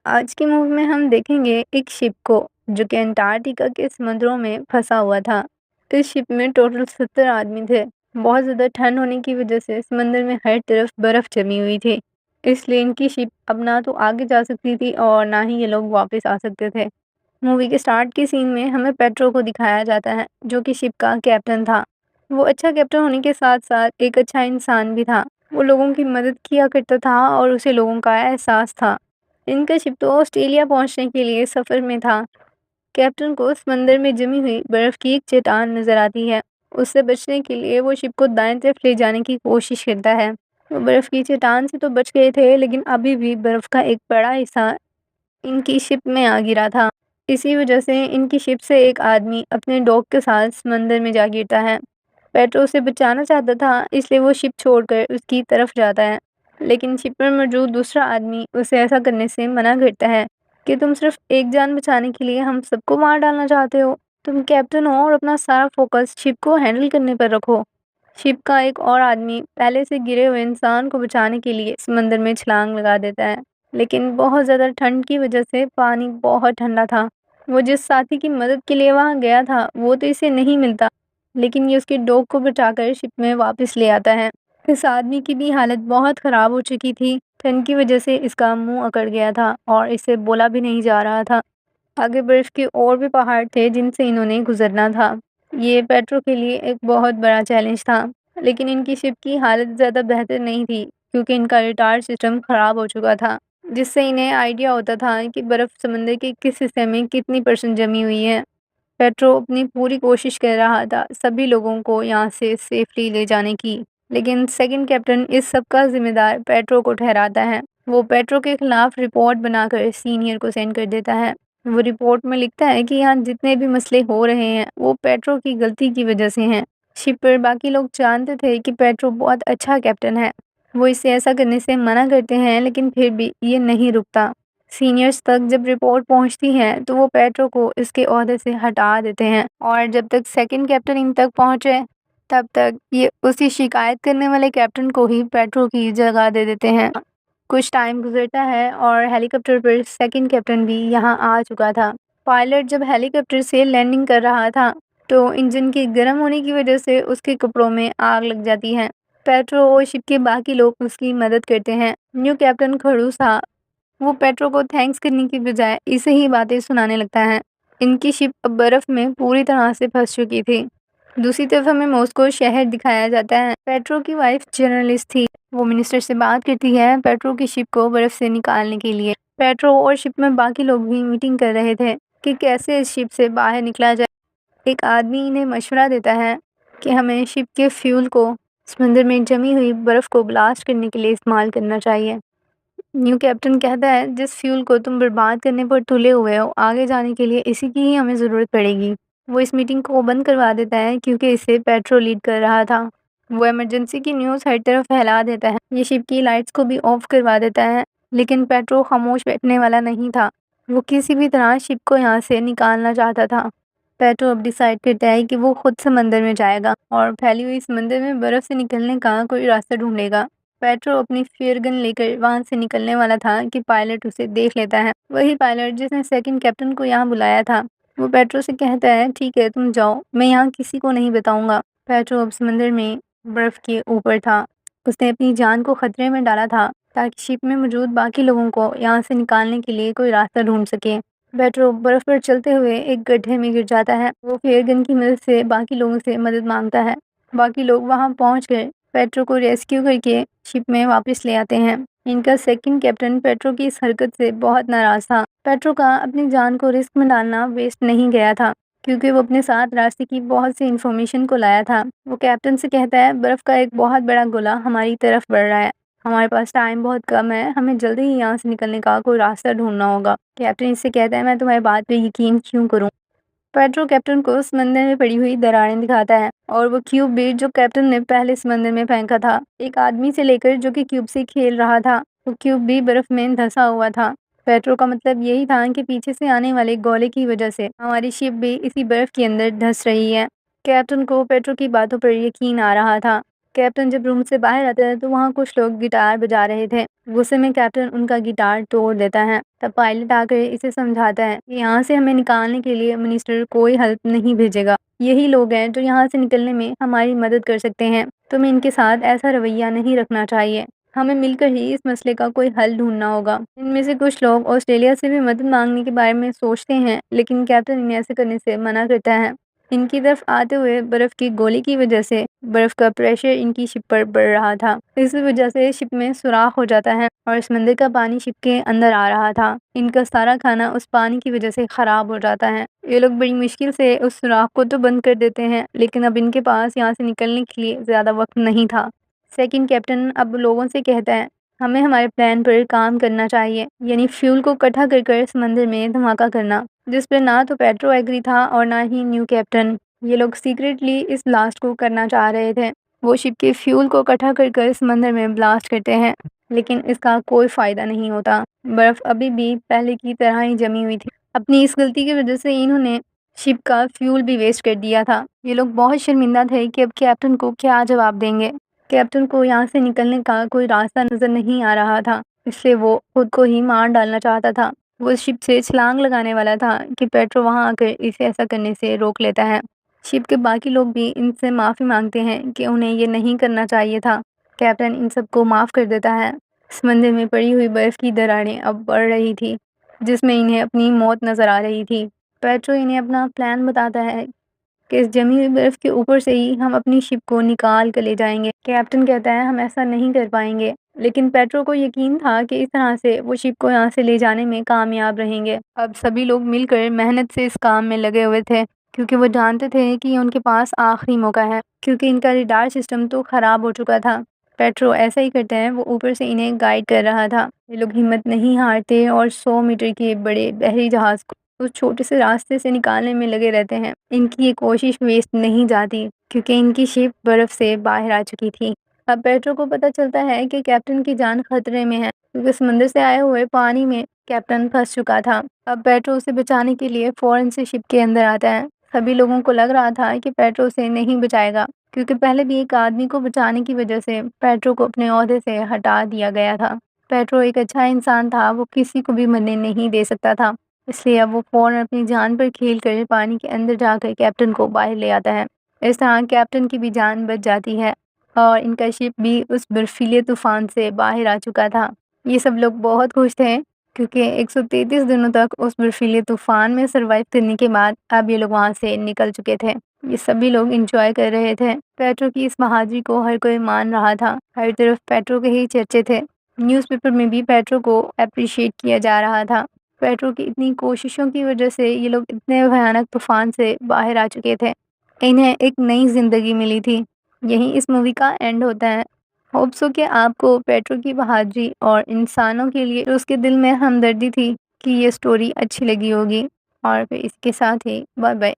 आज की मूवी में हम देखेंगे एक शिप को जो कि अंटार्कटिका के समुद्रों में फंसा हुआ था। इस शिप में टोटल 70 आदमी थे। बहुत ज़्यादा ठंड होने की वजह से समंदर में हर तरफ बर्फ जमी हुई थी, इसलिए इनकी शिप अब ना तो आगे जा सकती थी और ना ही ये लोग वापस आ सकते थे। मूवी के स्टार्ट के सीन में हमें पेट्रो को दिखाया जाता है जो कि शिप का कैप्टन था। वो अच्छा कैप्टन होने के साथ साथ एक अच्छा इंसान भी था। वो लोगों की मदद किया करता था और उसे लोगों का एहसास था। इनका शिप तो ऑस्ट्रेलिया पहुंचने के लिए सफर में था। कैप्टन को समंदर में जमी हुई बर्फ की एक चट्टान नजर आती है। उससे बचने के लिए वो शिप को दाएं तरफ ले जाने की कोशिश करता है। वो बर्फ की चट्टान से तो बच गए थे, लेकिन अभी भी बर्फ का एक बड़ा हिस्सा इनकी शिप में आ गिरा था। इसी वजह से इनकी शिप से एक आदमी अपने डॉग के साथ समंदर में जा गिरता है। पेट्रो उसे बचाना चाहता था, इसलिए वो शिप छोड़कर उसकी तरफ जाता है, लेकिन शिप पर मौजूद दूसरा आदमी उसे ऐसा करने से मना करता है कि तुम सिर्फ एक जान बचाने के लिए हम सबको मार डालना चाहते हो। तुम कैप्टन हो और अपना सारा फोकस शिप को हैंडल करने पर रखो। शिप का एक और आदमी पहले से गिरे हुए इंसान को बचाने के लिए समंदर में छलांग लगा देता है, लेकिन बहुत ज़्यादा ठंड की वजह से पानी बहुत ठंडा था। वो जिस साथी की मदद के लिए वहाँ गया था वो तो इसे नहीं मिलता, लेकिन ये उसके डॉग को बचाकर शिप में वापस ले आता है। इस आदमी की भी हालत बहुत ख़राब हो चुकी थी। ठंड की वजह से इसका मुंह अकड़ गया था और इसे बोला भी नहीं जा रहा था। आगे बर्फ के और भी पहाड़ थे जिनसे इन्होंने गुजरना था। ये पेट्रो के लिए एक बहुत बड़ा चैलेंज था, लेकिन इनकी शिप की हालत ज़्यादा बेहतर नहीं थी क्योंकि इनका रिटायर सिस्टम ख़राब हो चुका था, जिससे इन्हें आइडिया होता था कि बर्फ़ समंदर के किस हिस्से में कितनी परसेंट जमी हुई है। पेट्रो अपनी पूरी कोशिश कर रहा था सभी लोगों को यहाँ से सेफली ले जाने की, लेकिन सेकंड कैप्टन इस सब का जिम्मेदार पेट्रो को ठहराता है। वो पेट्रो के खिलाफ रिपोर्ट बनाकर सीनियर को सेंड कर देता है। वो रिपोर्ट में लिखता है कि यहाँ जितने भी मसले हो रहे हैं वो पेट्रो की गलती की वजह से हैं। शिप पर बाकी लोग जानते थे कि पेट्रो बहुत अच्छा कैप्टन है। वो इसे ऐसा करने से मना करते हैं, लेकिन फिर भी ये नहीं रुकता। सीनियर्स तक जब रिपोर्ट पहुंचती है तो वो पेट्रो को इसके ओहदे से हटा देते हैं, और जब तक सेकंड कैप्टन इन तक पहुंचे तब तक ये उसी शिकायत करने वाले कैप्टन को ही पेट्रो की जगह दे देते हैं। कुछ टाइम गुजरता है और हेलीकॉप्टर पर सेकंड कैप्टन भी यहाँ आ चुका था। पायलट जब हेलीकॉप्टर से लैंडिंग कर रहा था तो इंजन के गर्म होने की वजह से उसके कपड़ों में आग लग जाती है। पेट्रो और शिप के बाकी लोग उसकी मदद करते हैं। न्यू कैप्टन खड़ूस था। वो पेट्रो को थैंक्स करने की बजाय इसे ही बातें सुनाने लगता है। इनकी शिप अब बर्फ में पूरी तरह से फंस चुकी थी। दूसरी तरफ हमें मॉस्को शहर दिखाया जाता है। पेट्रो की वाइफ जर्नलिस्ट थी। वो मिनिस्टर से बात करती है पेट्रो की शिप को बर्फ से निकालने के लिए। पेट्रो और शिप में बाकी लोग भी मीटिंग कर रहे थे कि कैसे इस शिप से बाहर निकला जाए। एक आदमी इन्हें मशवरा देता है कि हमें शिप के फ्यूल को समंदर में जमी हुई बर्फ को ब्लास्ट करने के लिए इस्तेमाल करना चाहिए। न्यू कैप्टन कहता है जिस फ्यूल को तुम बर्बाद करने पर तुले हुए हो, आगे जाने के लिए इसी की ही हमें ज़रूरत पड़ेगी। वो इस मीटिंग को बंद करवा देता है क्योंकि इसे पेट्रो लीड कर रहा था। वो इमरजेंसी की न्यूज़ हर तरफ फैला देता है। ये शिप की लाइट्स को भी ऑफ करवा देता है, लेकिन पेट्रो खामोश बैठने वाला नहीं था। वो किसी भी तरह शिप को यहाँ से निकालना चाहता था। पेट्रो अब डिसाइड करता है कि वो खुद समंदर में जाएगा और फैली हुई समंदर में बर्फ से निकलने का कोई रास्ता ढूंढेगा। पेट्रो अपनी फेयर गन लेकर वहां से निकलने वाला था कि पायलट उसे देख लेता है। वही पायलट जिसने सेकंड कैप्टन को यहाँ बुलाया था। वो पेट्रो से कहता है ठीक है तुम जाओ, मैं यहाँ किसी को नहीं बताऊंगा। पेट्रो अब समंदर में बर्फ के ऊपर था। उसने अपनी जान को खतरे में डाला था ताकि शिप में मौजूद बाकी लोगों को यहाँ से निकालने के लिए कोई रास्ता ढूंढ सके। पेट्रो बर्फ पर चलते हुए एक गड्ढे में गिर जाता है। वो फेयर गन की मदद से बाकी लोगों से मदद मांगता है। बाकी लोग वहां पहुंचकर पेट्रो को रेस्क्यू करके शिप में वापस ले आते हैं। इनका सेकंड कैप्टन पेट्रो की इस हरकत से बहुत नाराज था। पेट्रो का अपनी जान को रिस्क में डालना वेस्ट नहीं गया था क्योंकि वो अपने साथ रास्ते की बहुत सी इन्फॉर्मेशन को लाया था। वो कैप्टन से कहता है बर्फ का एक बहुत बड़ा गोला हमारी तरफ बढ़ रहा है। हमारे पास टाइम बहुत कम है, हमें जल्दी ही यहाँ से निकलने का कोई रास्ता ढूंढना होगा। कैप्टन इससे कहता है मैं तुम्हारी बात पे यकीन क्यों करूं। पेट्रो कैप्टन को समंदर में पड़ी हुई दरारें दिखाता है और वो क्यूब भी जो कैप्टन ने पहले समंदर में फेंका था एक आदमी से लेकर जो कि क्यूब से खेल रहा था। वो क्यूब भी बर्फ में धंसा हुआ था। पेट्रो का मतलब यही था कि पीछे से आने वाले गोले की वजह से हमारी शिप भी इसी बर्फ के अंदर धंस रही है। कैप्टन को पेट्रो की बातों पर यकीन आ रहा था। कैप्टन जब रूम से बाहर आता है तो वहाँ कुछ लोग गिटार बजा रहे थे। गुस्से में कैप्टन उनका गिटार तोड़ देता है। तब पायलट आकर इसे समझाता है कि यहाँ से हमें निकालने के लिए मिनिस्टर कोई हेल्प नहीं भेजेगा। यही लोग हैं जो यहाँ से निकलने में हमारी मदद कर सकते हैं। तुम्हें इनके साथ ऐसा रवैया नहीं रखना चाहिए। हमें मिलकर ही इस मसले का कोई हल ढूंढना होगा। इनमें से कुछ लोग ऑस्ट्रेलिया से भी मदद मांगने के बारे में सोचते हैं, लेकिन कैप्टन इन्हें ऐसे करने से मना करता है। इनकी तरफ आते हुए बर्फ की गोली की वजह से बर्फ का प्रेशर इनकी शिप पर बढ़ रहा था। इस वजह से शिप में सुराख हो जाता है और समंदर का पानी शिप के अंदर आ रहा था। इनका सारा खाना उस पानी की वजह से खराब हो जाता है। ये लोग बड़ी मुश्किल से उस सुराख को तो बंद कर देते हैं, लेकिन अब इनके पास यहाँ से निकलने के लिए ज्यादा वक्त नहीं था। सेकंड कैप्टन अब लोगों से कहता है, हमें हमारे प्लान पर काम करना चाहिए, यानी फ्यूल को इकट्ठा कर समंदर में धमाका करना, जिस पर ना तो पेट्रो एग्री था और ना ही न्यू कैप्टन। ये लोग सीक्रेटली इस ब्लास्ट को करना चाह रहे थे। वो शिप के फ्यूल को इकट्ठा कर समंदर में ब्लास्ट करते हैं, लेकिन इसका कोई फायदा नहीं होता। बर्फ अभी भी पहले की तरह ही जमी हुई थी। अपनी इस गलती की वजह से इन्होंने शिप का फ्यूल भी वेस्ट कर दिया था। ये लोग बहुत शर्मिंदा थे कि अब कैप्टन को क्या जवाब देंगे। कैप्टन को यहाँ से निकलने का कोई रास्ता नजर नहीं आ रहा था, इसलिए वो खुद को ही मार डालना चाहता था। वो शिप से छलांग लगाने वाला था कि पेट्रो वहां आकर इसे ऐसा करने से रोक लेता है। शिप के बाकी लोग भी इनसे माफ़ी मांगते हैं कि उन्हें ये नहीं करना चाहिए था। कैप्टन इन सबको माफ़ कर देता है। समंदर में पड़ी हुई बर्फ़ की दरारें अब बढ़ रही थी, जिसमें इन्हें अपनी मौत नज़र आ रही थी। पेट्रो इन्हें अपना प्लान बताता है कि इस जमी हुई बर्फ़ के ऊपर से ही हम अपनी शिप को निकाल कर ले जाएंगे। कैप्टन कहता है, हम ऐसा नहीं कर पाएंगे, लेकिन पेट्रो को यकीन था कि इस तरह से वो शिप को यहाँ से ले जाने में कामयाब रहेंगे। अब सभी लोग मिलकर मेहनत से इस काम में लगे हुए थे, क्योंकि वो जानते थे कि ये उनके पास आखिरी मौका है, क्योंकि इनका रडार सिस्टम तो खराब हो चुका था। पेट्रो ऐसा ही करते हैं, वो ऊपर से इन्हें गाइड कर रहा था। ये लोग हिम्मत नहीं हारते और 100 मीटर के बड़े बहरी जहाज को उस छोटे से रास्ते से निकालने में लगे रहते हैं। इनकी ये कोशिश वेस्ट नहीं जाती, क्योंकि इनकी शिप बर्फ से बाहर आ चुकी थी। अब पेट्रो को पता चलता है कि कैप्टन की जान खतरे में है, क्योंकि समंदर से आए हुए पानी में कैप्टन फंस चुका था। अब पेट्रो उसे बचाने के लिए फौरन से शिप के अंदर आता है। सभी लोगों को लग रहा था कि पेट्रो उसे नहीं बचाएगा, क्योंकि पहले भी एक आदमी को बचाने की वजह से पेट्रो को अपने ओहदे से हटा दिया गया था। पेट्रो एक अच्छा इंसान था, वो किसी को भी मरने नहीं दे सकता था, इसलिए अब वो फौरन अपनी जान पर खेल कर पानी के अंदर जाकर कैप्टन को बाहर ले आता है। इस तरह कैप्टन की भी जान बच जाती है और इनका शिप भी उस बर्फीले तूफान से बाहर आ चुका था। ये सब लोग बहुत खुश थे, क्योंकि 133 दिनों तक उस बर्फीले तूफान में सरवाइव करने के बाद अब ये लोग वहाँ से निकल चुके थे। ये सभी लोग इंजॉय कर रहे थे। पेट्रो की इस बहादुरी को हर कोई मान रहा था। हर तरफ पेट्रो के ही चर्चे थे। न्यूज़पेपर में भी पेट्रो को अप्रिशिएट किया जा रहा था। पेट्रो की इतनी कोशिशों की वजह से ये लोग इतने भयानक तूफान से बाहर आ चुके थे। इन्हें एक नई जिंदगी मिली थी। यहीं इस मूवी का एंड होता है। होप सो कि आपको पेट्रो की बहादुरी और इंसानों के लिए उसके दिल में हमदर्दी थी कि ये स्टोरी अच्छी लगी होगी। और फिर इसके साथ ही बाय बाय।